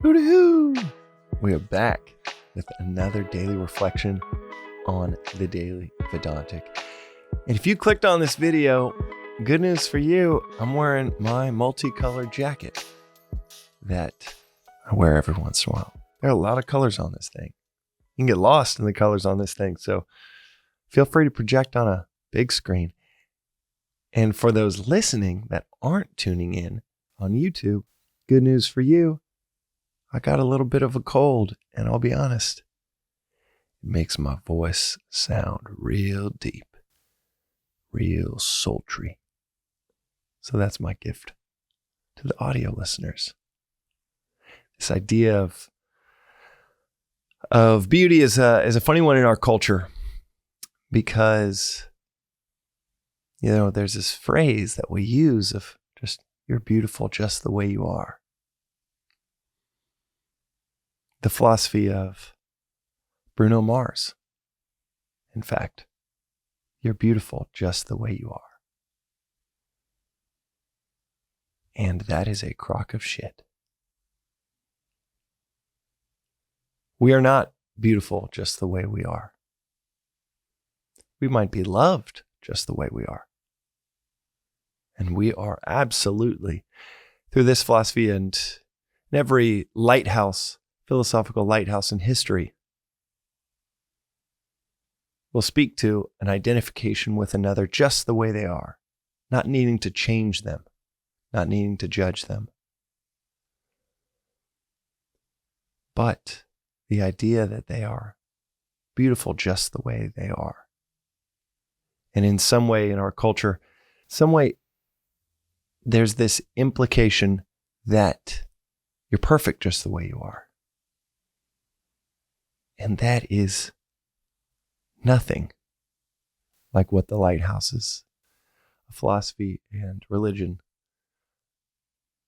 Hoo-dee-hoo! We are back with another daily reflection on the Daily Vedantic. And if you clicked on this video, good news for you, I'm wearing my multicolored jacket that I wear every once in a while. There are a lot of colors on this thing. You can get lost in the colors on this thing, so feel free to project on a big screen. And for those listening that aren't tuning in on YouTube, good news for you, I got a little bit of a cold, and I'll be honest, it makes my voice sound real deep, real sultry. So that's my gift to the audio listeners. This idea of beauty is a funny one in our culture because, you know, there's this phrase that we use of just, you're beautiful just the way you are. The philosophy of Bruno Mars. In fact, you're beautiful just the way you are. And that is a crock of shit. We are not beautiful just the way we are. We might be loved just the way we are. And we are absolutely, through this philosophy and in every philosophical lighthouse in history, will speak to an identification with another just the way they are, not needing to change them, not needing to judge them. But the idea that they are beautiful just the way they are. And in some way in our culture, there's this implication that you're perfect just the way you are. And that is nothing like what the lighthouses of philosophy and religion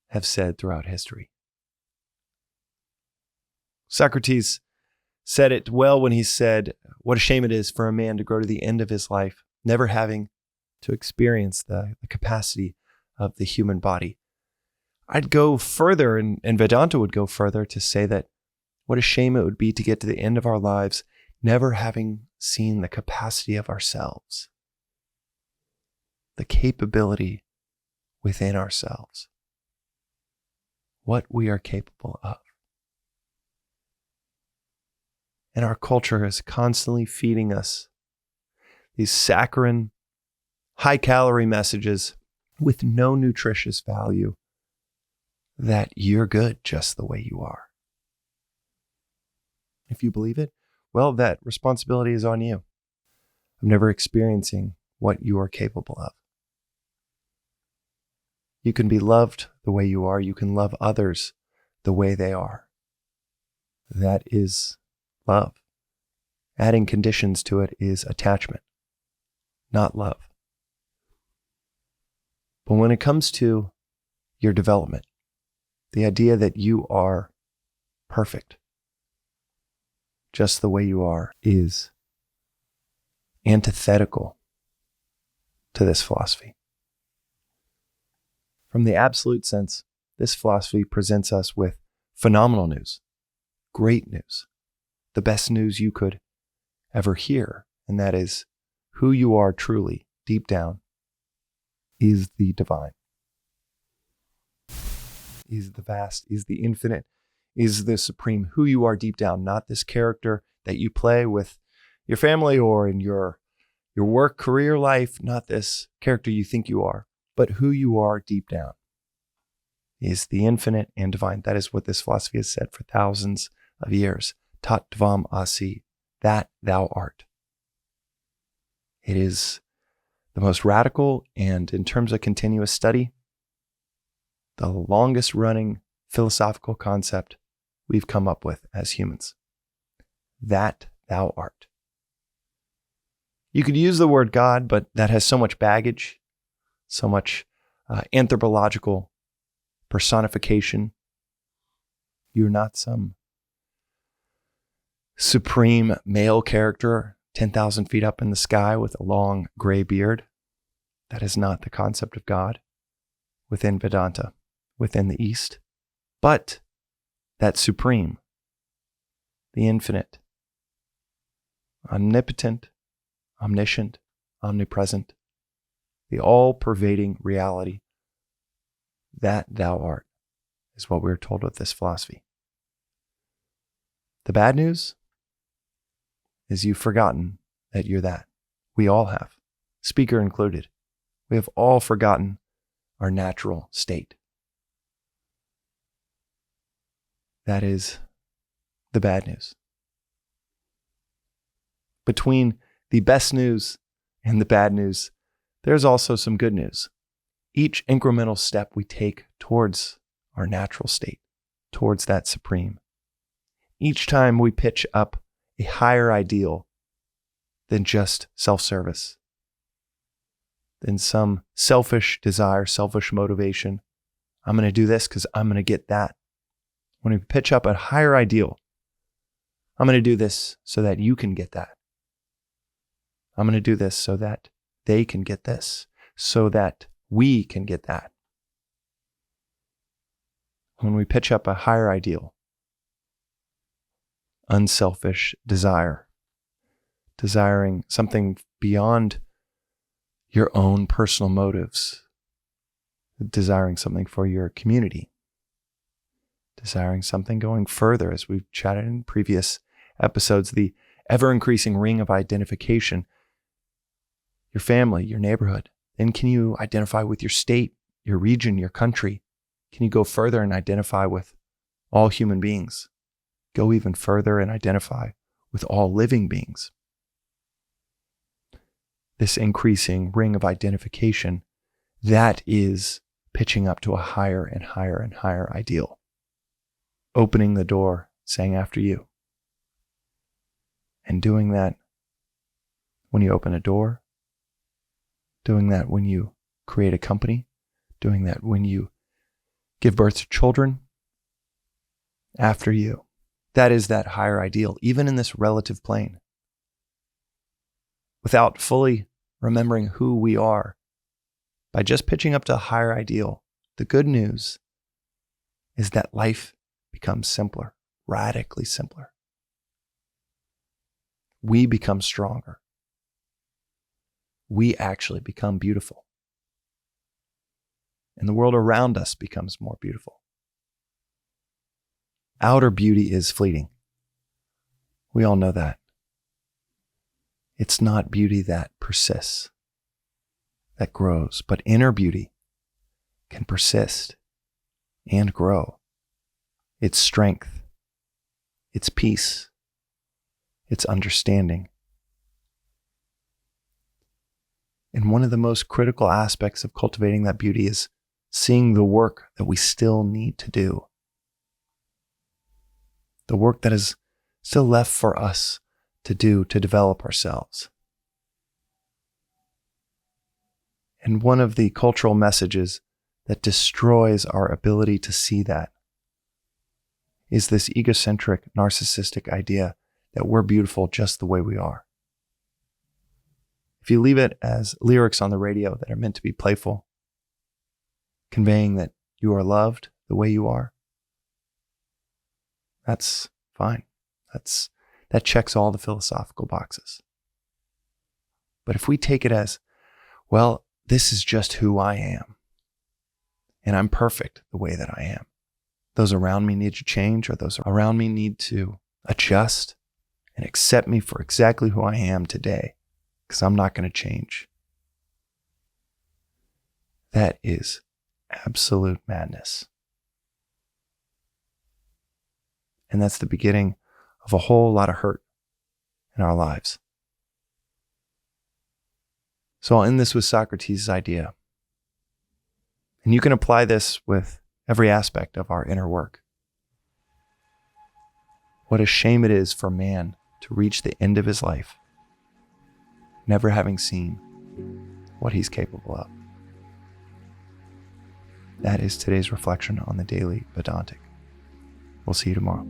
have said throughout history. Socrates said it well when he said, what a shame it is for a man to grow to the end of his life, never having to experience the capacity of the human body. I'd go further, and Vedanta would go further to say that what a shame it would be to get to the end of our lives never having seen the capacity of ourselves, the capability within ourselves, what we are capable of. And our culture is constantly feeding us these saccharine, high-calorie messages with no nutritious value that you're good just the way you are. If you believe it, well, that responsibility is on you of never experiencing what you are capable of. You can be loved the way you are. You can love others the way they are. That is love. Adding conditions to it is attachment, not love. But when it comes to your development, the idea that you are perfect just the way you are is antithetical to this philosophy. From the absolute sense, this philosophy presents us with phenomenal news, great news, the best news you could ever hear, and that is who you are truly, deep down, is the divine, is the vast, is the infinite, is the supreme. Who you are deep down, not this character that you play with your family or in your work, career, life, not this character you think you are, but who you are deep down is the infinite and divine. That is what this philosophy has said for thousands of years. Tat tvam asi, that thou art. It is the most radical and, in terms of continuous study, the longest running philosophical concept we've come up with as humans. That thou art. You could use the word God, but that has so much baggage, so much anthropological personification. You're not some supreme male character 10,000 feet up in the sky with a long gray beard. That is not the concept of God within Vedanta, within the East. But that supreme, the infinite, omnipotent, omniscient, omnipresent, the all-pervading reality that thou art, is what we're told with this philosophy. The bad news is you've forgotten that you're that. We all have, speaker included. We have all forgotten our natural state. That is the bad news. Between the best news and the bad news, there's also some good news. Each incremental step we take towards our natural state, towards that supreme, each time we pitch up a higher ideal than just self-service, than some selfish desire, selfish motivation. I'm going to do this because I'm going to get that. When we pitch up a higher ideal, I'm going to do this so that you can get that. I'm going to do this so that they can get this, so that we can get that. When we pitch up a higher ideal, unselfish desire, desiring something beyond your own personal motives, desiring something for your community, desiring something going further, as we've chatted in previous episodes, the ever-increasing ring of identification, your family, your neighborhood. Then can you identify with your state, your region, your country? Can you go further and identify with all human beings? Go even further and identify with all living beings. This increasing ring of identification, that is pitching up to a higher and higher and higher ideal. Opening the door, saying after you. And doing that when you open a door, doing that when you create a company, doing that when you give birth to children, after you. That is that higher ideal, even in this relative plane. Without fully remembering who we are, by just pitching up to a higher ideal, the good news is that life becomes simpler, radically simpler. We become stronger. We actually become beautiful. And the world around us becomes more beautiful. Outer beauty is fleeting. We all know that. It's not beauty that persists, that grows, but inner beauty can persist and grow. Its strength, its peace, its understanding. And one of the most critical aspects of cultivating that beauty is seeing the work that we still need to do. The work that is still left for us to do to develop ourselves. And one of the cultural messages that destroys our ability to see that is this egocentric, narcissistic idea that we're beautiful just the way we are. If you leave it as lyrics on the radio that are meant to be playful, conveying that you are loved the way you are, that's fine. That checks all the philosophical boxes. But if we take it as, well, this is just who I am, and I'm perfect the way that I am. Those around me need to change, or those around me need to adjust and accept me for exactly who I am today, because I'm not going to change. That is absolute madness. And that's the beginning of a whole lot of hurt in our lives. So I'll end this with Socrates' idea. And you can apply this with every aspect of our inner work. What a shame it is for man to reach the end of his life, never having seen what he's capable of. That is today's reflection on the Daily Vedantic. We'll see you tomorrow.